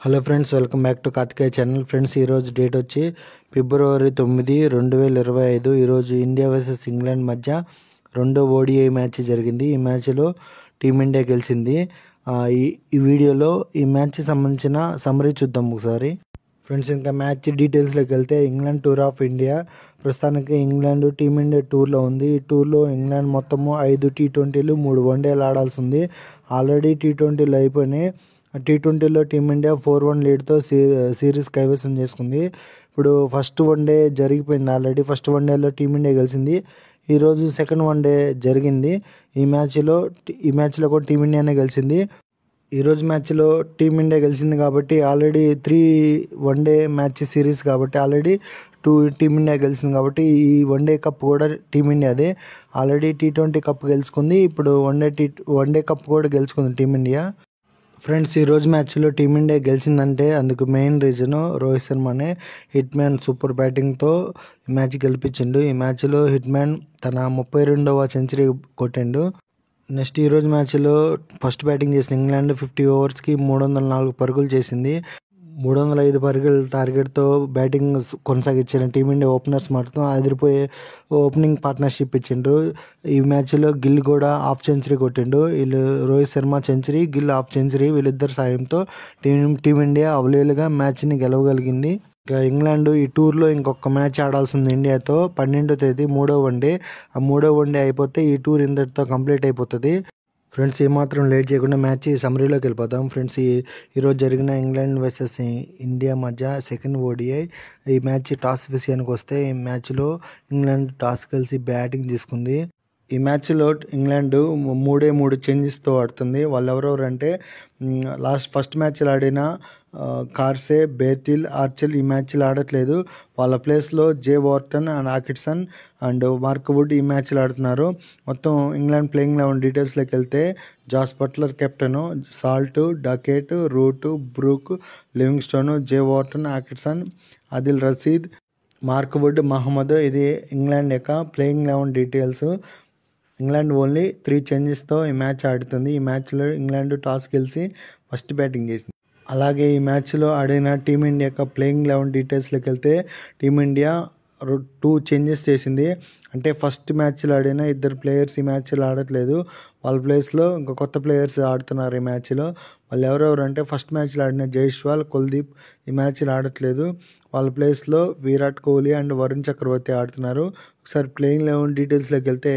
Hello friends, welcome back to Karthikeya channel. Friends, ఈరోజు date వచ్చి February 9, 2025. ఈరోజు ఇండియా వర్సెస్ ఇంగ్లాండ్ మధ్య రెండో ఓడిఐ మ్యాచ్ జరిగింది. ఈ మ్యాచ్లో టీమిండియా గెలిచింది. ఈ వీడియోలో ఈ మ్యాచ్కి సంబంధించిన సమ్మరీ చూద్దాం ఒకసారి. ఫ్రెండ్స్, ఇంకా మ్యాచ్ డీటెయిల్స్లోకి వెళ్తే ఇంగ్లాండ్ టూర్ ఆఫ్ ఇండియా. ప్రస్తుతానికి ఇంగ్లాండ్ టీమిండియా టూర్లో ఉంది. ఈ టూర్లో ఇంగ్లాండ్ మొత్తము 5 టీ20లు 3 వన్డేలు ఆడాల్సి ఉంది. ఆల్రెడీ టీ20లు అయిపోయినాయి. టీ20లో టీమిండియా 4-1 లీడ్తో సిరీస్ కైవసం చేసుకుంది. ఇప్పుడు ఫస్ట్ వన్డే జరిగిపోయింది. ఆల్రెడీ ఫస్ట్ వన్డేలో టీమిండియా గెలిచింది. ఈరోజు సెకండ్ వన్డే జరిగింది. ఈ మ్యాచ్లో కూడా టీమిండియానే గెలిచింది. ఈరోజు మ్యాచ్లో టీమిండియా గెలిచింది కాబట్టి ఆల్రెడీ 3 వన్డే మ్యాచ్ సిరీస్ కాబట్టి ఆల్రెడీ 2 టీమిండియా గెలిచింది కాబట్టి ఈ వన్డే కప్ కూడా టీమిండియాదే. ఆల్రెడీ టీ20 కప్ గెలుచుకుంది. ఇప్పుడు వన్డే కప్ కూడా గెలుచుకుంది టీమిండియా. ఫ్రెండ్స్, ఈరోజు మ్యాచ్లో టీమిండియా గెలిచిందంటే అందుకు మెయిన్ రీజన్ రోహిత్ శర్మనే. హిట్ మ్యాన్ సూపర్ బ్యాటింగ్తో మ్యాచ్ గెలిపించిండు. ఈ మ్యాచ్లో హిట్ మ్యాన్ తన 32వ సెంచరీ కొట్టిండు. నెక్స్ట్ ఈరోజు మ్యాచ్లో ఫస్ట్ బ్యాటింగ్ చేసిన ఇంగ్లాండ్ 50 ఓవర్స్కి 304 పరుగులు చేసింది. 305 పరుగుల టార్గెట్తో బ్యాటింగ్ కొనసాగించిన టీమిండియా ఓపెనర్స్ మాత్రం అదిరిపోయే ఓపెనింగ్ పార్ట్నర్షిప్ ఇచ్చిండ్రు. ఈ మ్యాచ్లో గిల్ కూడా హాఫ్ సెంచరీ కొట్టిండు. వీళ్ళు Rohit Sharma century, Gill half century, వీళ్ళిద్దరి సాయంతో టీమిండియా అవలీలుగా మ్యాచ్ని గెలవగలిగింది. ఇంకా ఇంగ్లాండ్ ఈ టూర్లో ఇంకొక మ్యాచ్ ఆడాల్సి ఉంది ఇండియాతో. 12వ తేదీ 3వ వన్డే. ఆ 3వ వన్డే అయిపోతే ఈ టూర్ ఇంతటితో కంప్లీట్ అయిపోతుంది. ఫ్రెండ్స్, ఏమాత్రం లేట్ చేయకుండా మ్యాచ్ సమ్మరీలోకి వెళ్ళిపోతాం. ఫ్రెండ్స్, ఈరోజు జరిగిన ఇంగ్లాండ్ వర్సెస్ ఇండియా మధ్య సెకండ్ ఓడిఐ. ఈ మ్యాచ్ టాస్ విషయానికి వస్తే ఈ మ్యాచ్లో ఇంగ్లాండ్ టాస్ కలిసి బ్యాటింగ్ తీసుకుంది. ఈ మ్యాచ్లో ఇంగ్లాండ్ 3 చేంజెస్తో ఆడుతుంది. వాళ్ళు ఎవరెవరంటే ఫస్ట్ మ్యాచ్లో ఆడిన కార్సే, బేతిల్, ఆర్చెల్ ఈ మ్యాచ్లో ఆడట్లేదు. వాళ్ళ ప్లేస్లో Jamie Overton and Atkinson and Mark Wood ఈ మ్యాచ్లో ఆడుతున్నారు. మొత్తం ఇంగ్లాండ్ ప్లేయింగ్ 11 డీటెయిల్స్లోకి వెళ్తే Jos Buttler captain, Salt, Duckett, Root, Brook, Livingstone, Jamie Overton, Atkinson, Adil Rashid, Mark Wood, Mohammed. ఇది ఇంగ్లాండ్ యొక్క ప్లేయింగ్ 11 డీటెయిల్స్. ఇంగ్లాండ్ ఓన్లీ 3 చేంజెస్తో ఈ మ్యాచ్ ఆడుతుంది. ఈ మ్యాచ్లో ఇంగ్లాండ్ టాస్ గెలిచి ఫస్ట్ బ్యాటింగ్ చేసింది. అలాగే ఈ మ్యాచ్లో ఆడిన టీమిండియా యొక్క ప్లేయింగ్ 11 డీటెయిల్స్లోకి వెళ్తే టీమిండియా 2 చేంజెస్ చేసింది. అంటే ఫస్ట్ మ్యాచ్లో ఆడిన 2 ప్లేయర్స్ ఈ మ్యాచ్లో ఆడట్లేదు. వాళ్ళ ప్లేస్లో ఇంకా కొత్త ప్లేయర్స్ ఆడుతున్నారు ఈ మ్యాచ్లో. వాళ్ళు ఎవరెవరు అంటే ఫస్ట్ మ్యాచ్లో ఆడిన జైస్వాల్, కుల్దీప్ ఈ మ్యాచ్లో ఆడట్లేదు. వాళ్ళ ప్లేస్లో విరాట్ కోహ్లీ అండ్ వరుణ్ చక్రవర్తి ఆడుతున్నారు. ఒకసారి ప్లేయింగ్ 11 డీటెయిల్స్లోకి వెళ్తే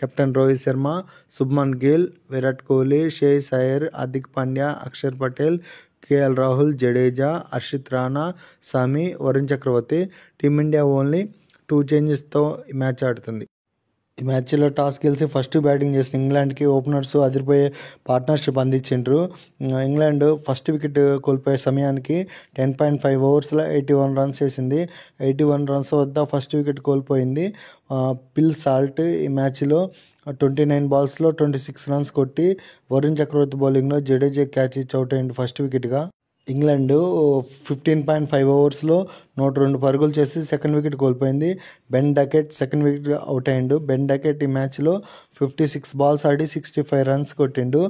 కెప్టెన్ రోహిత్ శర్మ, శుభ్మన్ గిల్, విరాట్ కోహ్లీ, శ్రేయస్ అయ్యర్, హార్దిక్ పాండ్యా, అక్షర్ పటేల్, కేఎల్ రాహుల్, జడేజా, హర్షిత్ రాణా, సమీ, వరుణ్ చక్రవర్తి. టీమిండియా ఓన్లీ 2 చేంజెస్తో ఈ మ్యాచ్ ఆడుతుంది. ఈ మ్యాచ్లో టాస్ గెలిచి ఫస్ట్ బ్యాటింగ్ చేసిన ఇంగ్లాండ్కి ఓపెనర్స్ అదిరిపోయే పార్ట్నర్షిప్ అందించిండ్రు. ఇంగ్లాండ్ ఫస్ట్ వికెట్ కోల్పోయే సమయానికి 10.5 ఓవర్స్లో 81 రన్స్ వేసింది. 81 రన్స్ వద్ద ఫస్ట్ వికెట్ కోల్పోయింది. పిల్ సాల్ట్ ఈ మ్యాచ్లో 29 బాల్స్లో 26 రన్స్ కొట్టి వరుణ్ చక్రవర్తి బౌలింగ్లో జడేజా క్యాచ్ ఇచ్చి అవుట్ అయింది ఫస్ట్ వికెట్గా. ఇంగ్లాండ్ 15.5 ఓవర్స్లో 102 పరుగులు చేసి సెకండ్ వికెట్ కోల్పోయింది. Ben Duckett second wicket out అయ్యిండు. బెన్ డకెట్ ఈ మ్యాచ్లో 56 బాల్స్ ఆడి 65 రన్స్ కొట్టిండు.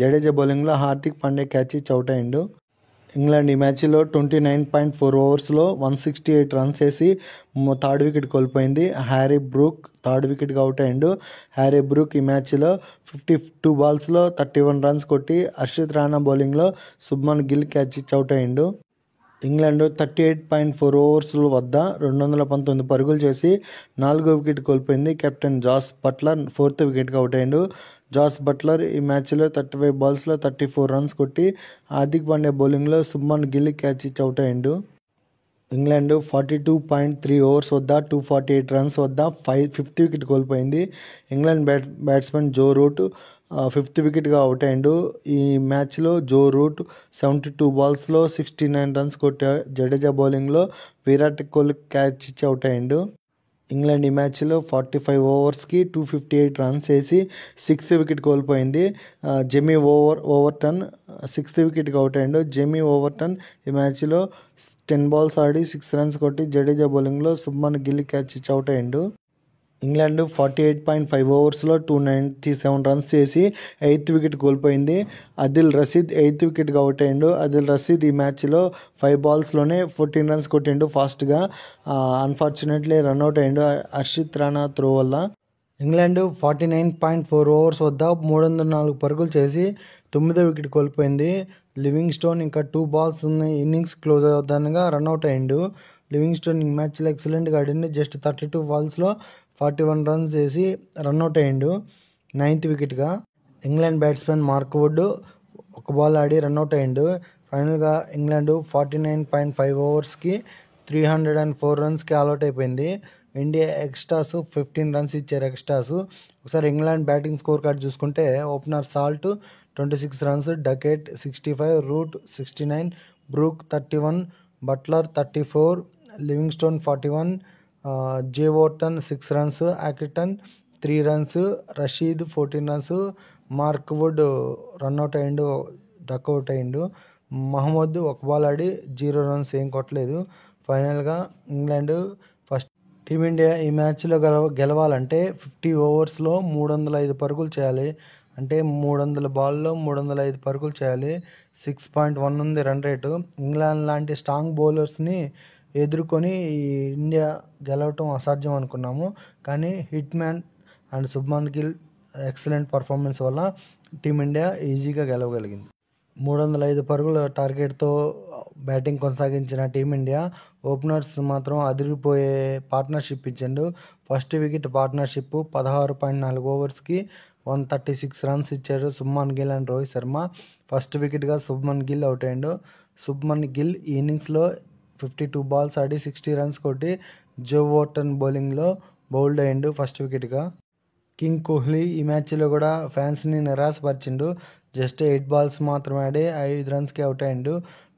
జడేజా బౌలింగ్లో హార్దిక్ పాండ్యా క్యాచ్ ఇచ్చి అవుట్ అయ్యిండు. ఇంగ్లాండ్ ఈ మ్యాచ్లో 29.4 ఓవర్స్లో 168 రన్స్ వేసి థర్డ్ వికెట్ కోల్పోయింది. హ్యారీ బ్రూక్ థర్డ్ వికెట్గా అవుట్ అయ్యిండు. హ్యారీ బ్రూక్ ఈ మ్యాచ్లో 52 బాల్స్లో 31 రన్స్ కొట్టి హర్షిత్ రాణా బౌలింగ్లో శుభ్మన్ గిల్ క్యాచ్ ఇచ్చి అవుట్ అయ్యిండు. ఇంగ్లాండ్ 38.4 ఓవర్స్ వద్ద 219 పరుగులు చేసి 4వ వికెట్ కోల్పోయింది. కెప్టెన్ జాస్ బట్లర్ 4th వికెట్గా అవుట్ అయ్యిండు. జాస్ బట్లర్ ఈ మ్యాచ్లో 35 బాల్స్లో 34 రన్స్ కొట్టి హార్దిక్ పాండ్యా బౌలింగ్లో శుభ్మన్ గిల్ క్యాచ్ ఇచ్చి అవుట్ అయ్యిండు. ఇంగ్లాండ్ 42.3 ఓవర్స్ వద్ద 248 రన్స్ వద్ద 5th వికెట్ కోల్పోయింది. England batsmen Joe Root 5th వికెట్గా అవుట్ అయ్యిండు. ఈ మ్యాచ్లో జో రూట్ 72 బాల్స్లో 69 రన్స్ కొట్టే జడేజా బౌలింగ్లో విరాట్ కోహ్లీ క్యాచ్ ఇచ్చి అవుట్ అయ్యిండు. ఇంగ్లాండ్ ఈ మ్యాచ్లో 45 ఓవర్స్కి 258 రన్స్ వేసి 6th వికెట్ కోల్పోయింది. జెమీ ఓవర్టన్ 6th వికెట్గా అవుట్ అయ్యిండు. జెమీ ఓవర్టన్ ఈ మ్యాచ్లో 10 బాల్స్ ఆడి 6 రన్స్ కొట్టి జడేజా బౌలింగ్లో శుభ్మన్ గిల్ క్యాచ్ ఇచ్చి అవుట్ అయ్యిండు. ఇంగ్లాండ్ 48.5 ఓవర్స్లో 297 రన్స్ చేసి 8th వికెట్ కోల్పోయింది. అదిల్ రషీద్ 8th వికెట్గా అవుట్ అయ్యిండు. అదిల్ రషీద్ ఈ మ్యాచ్లో 5 బాల్స్లోనే 14 రన్స్ కొట్టిండు ఫాస్ట్గా. అన్ఫార్చునేట్లీ రన్అట్ అయ్యిండు హర్షిత్ రాణా త్రో వల్ల. ఇంగ్లాండ్ 49.4 ఓవర్స్ వద్ద 304 పరుగులు చేసి 9వ వికెట్ కోల్పోయింది. లివింగ్స్టోన్ ఇంకా 2 బాల్స్ ఇన్నింగ్స్ క్లోజ్ అవుతానగా రన్అట్ అయ్యిండు. లివింగ్స్టోన్ ఈ మ్యాచ్లో ఎక్సలెంట్గా ఆడింది. జస్ట్ 32 బాల్స్లో 41 రన్స్ చేసి రన్అట్ అయ్యిండు 9th వికెట్గా. England batsmen Mark Wood 1 ball ఆడి రన్అట్ అయ్యిండు. ఫైనల్గా ఇంగ్లాండ్ 49.5 ఓవర్స్కి 304 రన్స్కి ఆల్అౌట్ అయిపోయింది. ఇండియా ఎక్స్ట్రాస్ 15 రన్స్ ఇచ్చారు ఎక్స్ట్రాస్. ఒకసారి ఇంగ్లాండ్ బ్యాటింగ్ స్కోర్ కార్డ్ చూసుకుంటే opener Salt 26 runs, Duckett 65, Root 69, Brook 31, Buttler 34, Livingstone 41, Jamie వోర్టన్ 6 runs, యాకిటన్ 3 runs, Rashid 14 runs, Mark Wood run out అయ్యిండు, డక్అవుట్ అయ్యిండు. మహమ్మద్ 1 బాల్ ఆడి 0 రన్స్, ఏం కొట్టలేదు. ఫైనల్గా ఇంగ్లాండ్ ఫస్ట్. టీమిండియా ఈ మ్యాచ్లో గెలవాలంటే 50 ఓవర్స్లో 305 పరుగులు చేయాలి. అంటే 300 బాల్లో 305 పరుగులు చేయాలి. 6.1 ఉంది రన్ రేటు. ఇంగ్లాండ్ లాంటి స్ట్రాంగ్ బౌలర్స్ని ఎదుర్కొని ఈ ఇండియా గెలవటం అసాధ్యం అనుకున్నాము. కానీ hit man and Shubman Gill excellent performance వల్ల టీమిండియా ఈజీగా గెలవగలిగింది. 305 పరుగుల టార్గెట్తో బ్యాటింగ్ కొనసాగించిన టీమిండియా ఓపెనర్స్ మాత్రం అదిరిపోయే పార్ట్నర్షిప్ ఇచ్చిండు. ఫస్ట్ వికెట్ పార్ట్నర్షిప్ 16.4 ఓవర్స్కి 136 రన్స్ ఇచ్చారు శుభ్మన్ గిల్ అండ్ రోహిత్ శర్మ. ఫస్ట్ వికెట్గా శుభ్మన్ గిల్ అవుట్ అయ్యిండు. శుభ్మన్ గిల్ ఈ ఇన్నింగ్స్లో 52 బాల్స్ ఆడి 60 రన్స్ కొట్టి జో వార్టన్ బౌలింగ్లో బౌల్డ్ అయ్యిండు ఫస్ట్ వికెట్గా. కింగ్ కోహ్లీ ఈ మ్యాచ్లో కూడా ఫ్యాన్స్ని నిరాశపరిచిండు. జస్ట్ 8 బాల్స్ మాత్రమే ఆడి 5 రన్స్కి అవుట్ అయ్యిండు.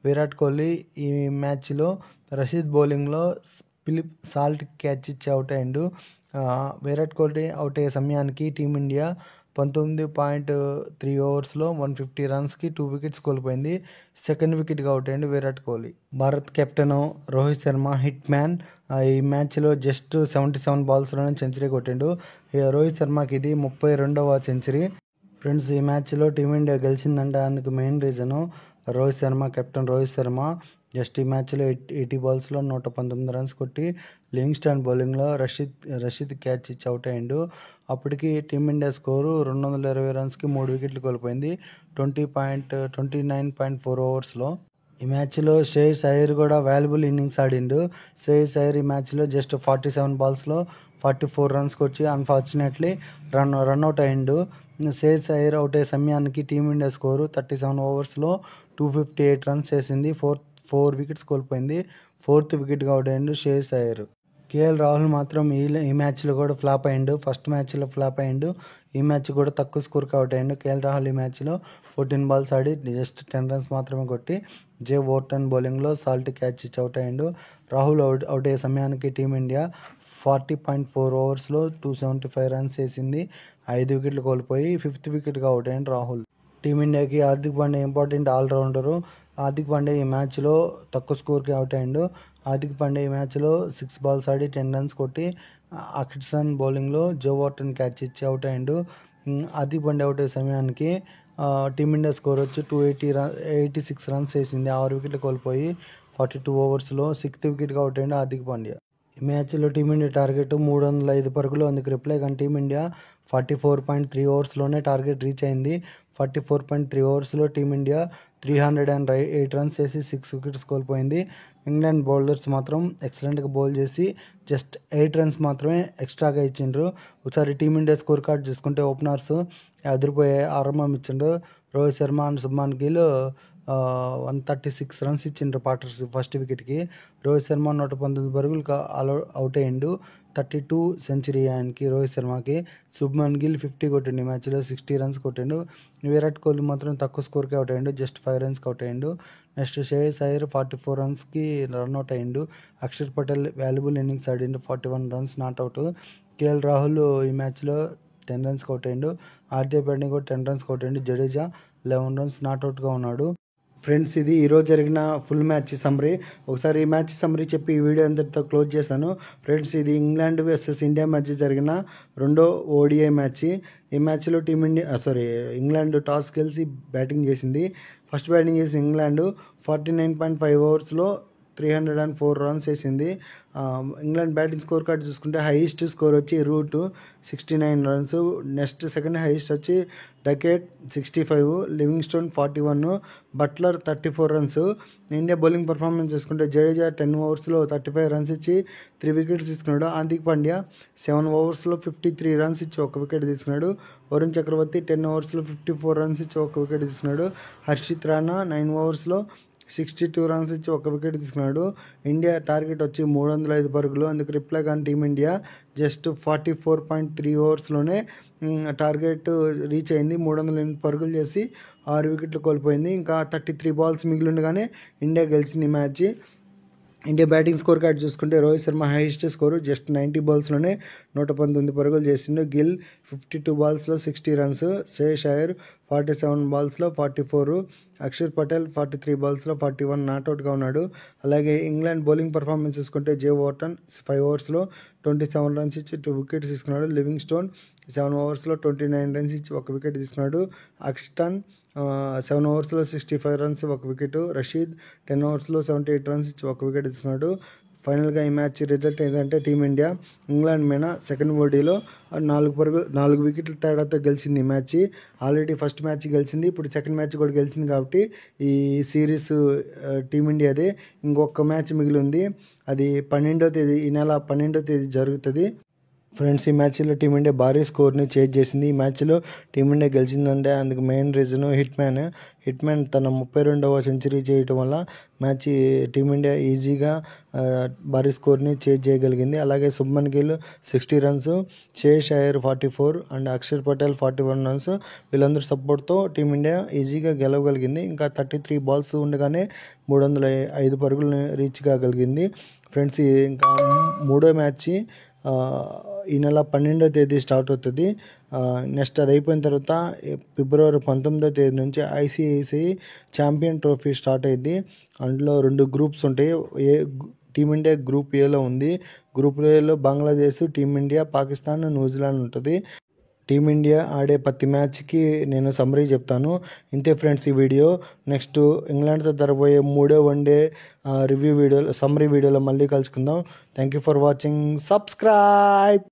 విరాట్ కోహ్లీ ఈ మ్యాచ్లో రషీద్ బౌలింగ్లో ఫిలిప్ సాల్ట్ క్యాచ్ ఇచ్చి అవుట్ అయ్యిండు. విరాట్ కోహ్లీ అవుట్ అయ్యే సమయానికి టీమిండియా 19.3 ఓవర్స్లో 150 రన్స్కి 2 వికెట్స్ కోల్పోయింది. సెకండ్ వికెట్గా అవుట్ అయ్యిండు Virat Kohli. Bharat captain Rohit Sharma hit man ఈ మ్యాచ్లో జస్ట్ 77 బాల్స్లోనే సెంచరీ కొట్టిండు. రోహిత్ శర్మకి ఇది 32వ సెంచరీ. ఫ్రెండ్స్, ఈ మ్యాచ్లో టీమిండియా గెలిచిందంటే అందుకు main reason Rohit Sharma, captain Rohit Sharma. Just ఈ మ్యాచ్లో 80 బాల్స్లో 119 రన్స్ కొట్టి లివింగ్స్టన్ బౌలింగ్లో రషీద్ క్యాచ్ ఇచ్చి అవుట్ అయ్యిండు. అప్పటికి టీమిండియా స్కోరు 220 రన్స్కి 3 వికెట్లు కోల్పోయింది 29.4 ఓవర్స్లో. ఈ మ్యాచ్లో శ్రేయస్ అయ్యర్ కూడా వాల్యుబుల్ ఇన్నింగ్స్ ఆడిండు. శ్రేయస్ అయ్యర్ ఈ మ్యాచ్లో జస్ట్ 47 బాల్స్లో 44 రన్స్ కొచ్చి అన్ఫార్చునేట్లీ రన్అట్ అయ్యిండు. శ్రేయస్ అయ్యర్ అవుట్ అయ్యే సమయానికి టీమిండియా స్కోరు 37 ఓవర్స్లో 258 రన్స్ చేసింది. 4 వికెట్స్ కోల్పోయింది. 4th వికెట్గా అవుట్ అయ్యిండు శ్రేయస్ అయ్యర్. కేఎల్ రాహుల్ మాత్రం ఈ మ్యాచ్లో కూడా ఫ్లాప్ అయ్యిండు. ఫస్ట్ మ్యాచ్లో ఫ్లాప్ అయ్యిండు. ఈ మ్యాచ్ కూడా తక్కువ స్కోర్కి అవుట్ అయ్యిండు. కేఎల్ రాహుల్ ఈ మ్యాచ్లో 14 బాల్స్ ఆడి జస్ట్ 10 రన్స్ మాత్రమే కొట్టి జే వోర్టన్ బౌలింగ్లో సాల్ట్ క్యాచ్ ఇచ్చి అవుట్ అయ్యిండు. రాహుల్ అవుట్ అయ్యే సమయానికి టీమిండియా 40.4 ఓవర్స్లో 275 రన్స్ చేసింది. 5 వికెట్లు కోల్పోయి 5th వికెట్గా అవుట్ అయ్యిండు రాహుల్. టీమిండియాకి హార్దిక్ పాండ్యా ఇంపార్టెంట్ ఆల్రౌండరు. హార్దిక్ పాండ్యా ఈ మ్యాచ్లో తక్కువ స్కోర్కి అవుట్ అయ్యిండు. హార్దిక్ పాండ్యా ఈ మ్యాచ్లో 6 బాల్స్ ఆడి 10 రన్స్ కొట్టి అకిట్సన్ బౌలింగ్లో జో వార్టన్ క్యాచ్ ఇచ్చి అవుట్ అయ్యిండు. హార్దిక్ పాండ్యా అవుట్ అయ్యే సమయానికి టీమిండియా స్కోర్ వచ్చి 286 రన్స్ చేసింది. 6 వికెట్లు కోల్పోయి 42 ఓవర్స్లో 6th వికెట్గా అవుట్ అయ్యిండు హార్దిక్ పాండ్యా. ఈ మ్యాచ్లో టీమిండియా టార్గెట్ 305 పరుగులు, అందుకు రిప్లై కానీ టీమిండియా 44.3 ఓవర్స్లోనే టార్గెట్ రీచ్ అయింది. 44.3 ఓవర్స్లో టీమిండియా 308 రన్స్ చేసి 6 వికెట్స్ కోల్పోయింది. ఇంగ్లాండ్ బౌలర్స్ మాత్రం ఎక్సలెంట్గా బౌల్ చేసి జస్ట్ 8 రన్స్ మాత్రమే ఎక్స్ట్రాగా ఇచ్చిండ్రు. ఒకసారి టీమిండియా స్కోర్ కార్డ్ చూసుకుంటే ఓపెనర్స్ అదిరిపోయే ఆరంభం ఇచ్చిండ్రు. రోహిత్ శర్మ అండ్ శుభ్మన్ గిల్ 136 రన్స్ ఇచ్చిండ్రు పార్ట్నర్షిప్ ఫస్ట్ వికెట్కి. రోహిత్ శర్మ 119 పరుగులకు అవుట్ అయ్యిండు. 32 సెంచరీ ఆయనకి రోహిత్ శర్మకి. శుభ్మన్ గిల్ 50 కొట్టిండు. ఈ మ్యాచ్లో 60 రన్స్ కొట్టిండు. విరాట్ కోహ్లీ మాత్రం తక్కువ స్కోర్కి అవుట్ అయ్యిండు. జస్ట్ 5 రన్స్కి అవుట్ అయ్యిండు. నెక్స్ట్ శ్రేయస్ అయ్యర్ 44 రన్స్కి రన్అట్ అయ్యిండు. అక్షర్ పటేల్ వాల్యుబుల్ ఇన్నింగ్స్ ఆడిండు. 41 రన్స్ నాట్అవుట్. కేఎల్ రాహుల్ ఈ మ్యాచ్లో 10 రన్స్కి అవుట్ అయ్యిండు. హార్దిక్ పాండ్యా కూడా 10 రన్స్ కొట్టిండు. జడేజా 11 రన్స్ నాట్అవుట్గా ఉన్నాడు. ఫ్రెండ్స్, ఇది ఈరోజు జరిగిన ఫుల్ మ్యాచ్ సమ్మరీ. ఒకసారి ఈ మ్యాచ్ సమ్మరీ చెప్పి ఈ వీడియో అంతటితో క్లోజ్ చేస్తాను. ఫ్రెండ్స్, ఇది ఇంగ్లాండ్ వర్సెస్ ఇండియా మధ్య జరిగిన రెండో ఓడిఐ మ్యాచ్. ఈ మ్యాచ్లో ఇంగ్లాండ్ టాస్ గెలిచి బ్యాటింగ్ చేసింది. ఫస్ట్ బ్యాటింగ్ చేసి ఇంగ్లాండ్ 49.5 ఓవర్స్లో 304 రన్స్ వేసింది. ఇంగ్లాండ్ బ్యాటింగ్ స్కోర్ కార్డ్ చూసుకుంటే హైయెస్ట్ స్కోర్ వచ్చి Root 69 runs. Next second highest వచ్చి Duckett 65, Livingstone 41, Buttler 34 runs. India bowling performance చూసుకుంటే జడేజా 10 ఓవర్స్లో 35 రన్స్ ఇచ్చి 3 వికెట్స్ తీసుకున్నాడు. హార్దిక్ పాండ్యా 7 ఓవర్స్లో 53 రన్స్ ఇచ్చి 1 వికెట్ తీసుకున్నాడు. వరుణ్ చక్రవర్తి 10 ఓవర్స్లో 54 రన్స్ ఇచ్చి 1 వికెట్ తీసుకున్నాడు. హర్షిత్ రాణా 9 ఓవర్స్లో 62 రన్స్ ఇచ్చి 1 వికెట్ తీసుకున్నాడు. ఇండియా టార్గెట్ వచ్చి 305 పరుగులు. అందుకు రిప్లై కానీ టీమిండియా జస్ట్ 44.3 ఓవర్స్లోనే టార్గెట్ రీచ్ అయింది. 308 పరుగులు చేసి 6 వికెట్లు కోల్పోయింది. ఇంకా 33 బాల్స్ మిగిలి ఉండగానే ఇండియా గెలిచింది match. India batting score card చూసుకుంటే Rohit Sharma highest score just 90 బాల్స్లోనే 119 పరుగులు చేసిండు. గిల్ 52 బాల్స్లో 60 రన్స్. శ్రేయస్ అయ్యర్ 47 బాల్స్లో 44, అక్షర్ పటేల్ 43 బాల్స్లో 41 నాట్అవుట్గా ఉన్నాడు. అలాగే ఇంగ్లాండ్ బౌలింగ్ పర్ఫార్మెన్స్ చూసుకుంటే జే వార్టన్ 5 ఓవర్స్లో 27 రన్స్ ఇచ్చి 2 వికెట్స్ తీసుకున్నాడు. లివింగ్స్టోన్ 7 ఓవర్స్లో 29 రన్స్ ఇచ్చి 1 వికెట్ తీసుకున్నాడు. అక్షటన్ 7 ఓవర్స్లో 65 రన్స్ 1 వికెట్. రషీద్ 10 ఓవర్స్లో 78 రన్స్ ఇచ్చి 1 వికెట్ తీసుకున్నాడు. ఫైనల్గా ఈ మ్యాచ్ రిజల్ట్ ఏంటంటే టీమిండియా ఇంగ్లాండ్ మీద సెకండ్ ఓడీలో 4 వికెట్ల తేడాతో గెలిచింది ఈ మ్యాచ్. ఆల్రెడీ ఫస్ట్ మ్యాచ్ గెలిచింది, ఇప్పుడు సెకండ్ మ్యాచ్ కూడా గెలిచింది. కాబట్టి ఈ సిరీస్ టీమిండియాదే. ఇంకొక మ్యాచ్ మిగిలి ఉంది, అది 12వ తేదీ, ఈ నెల 12వ తేదీ జరుగుతుంది. ఫ్రెండ్స్, ఈ మ్యాచ్లో టీమిండియా భారీ స్కోర్ని చేజ్ చేసింది. ఈ మ్యాచ్లో టీమిండియా గెలిచిందంటే అందుకు మెయిన్ రీజన్ హిట్ మ్యాన్ తన 32వ సెంచరీ చేయటం వల్ల మ్యాచ్ టీమిండియా ఈజీగా భారీ స్కోర్ని చేజ్ చేయగలిగింది. అలాగే Shubman Gill 60 runs, Shreyas Iyer 44 and Axar Patel 41 runs, వీళ్ళందరూ సపోర్ట్తో టీమిండియా ఈజీగా గెలవగలిగింది. ఇంకా 33 బాల్స్ ఉండగానే 305 పరుగులను రీచ్ కాగలిగింది. ఫ్రెండ్స్, ఇంకా మూడో మ్యాచ్ ఈ నెల 12వ తేదీ స్టార్ట్ అవుతుంది. నెక్స్ట్ అది అయిపోయిన తర్వాత ఫిబ్రవరి 19వ తేదీ నుంచి ఐసిఐసిఐ ఛాంపియన్ ట్రోఫీ స్టార్ట్ అయ్యింది. అందులో 2 గ్రూప్స్ ఉంటాయి. టీమిండియా గ్రూప్ ఏలో ఉంది. గ్రూప్ ఏలో బంగ్లాదేశ్, టీమిండియా, పాకిస్తాన్, న్యూజిలాండ్ ఉంటుంది. టీమిండియా ఆడే ప్రతి మ్యాచ్కి నేను సమ్మరీ చెప్తాను. ఇంతే ఫ్రెండ్స్ ఈ వీడియో. నెక్స్ట్ ఇంగ్లాండ్తో జరగబోయే 3వ వన్డే రివ్యూ వీడియోలో, సమ్మరీ వీడియోలో మళ్ళీ కలుసుకుందాం. Thank you for watching. Subscribe.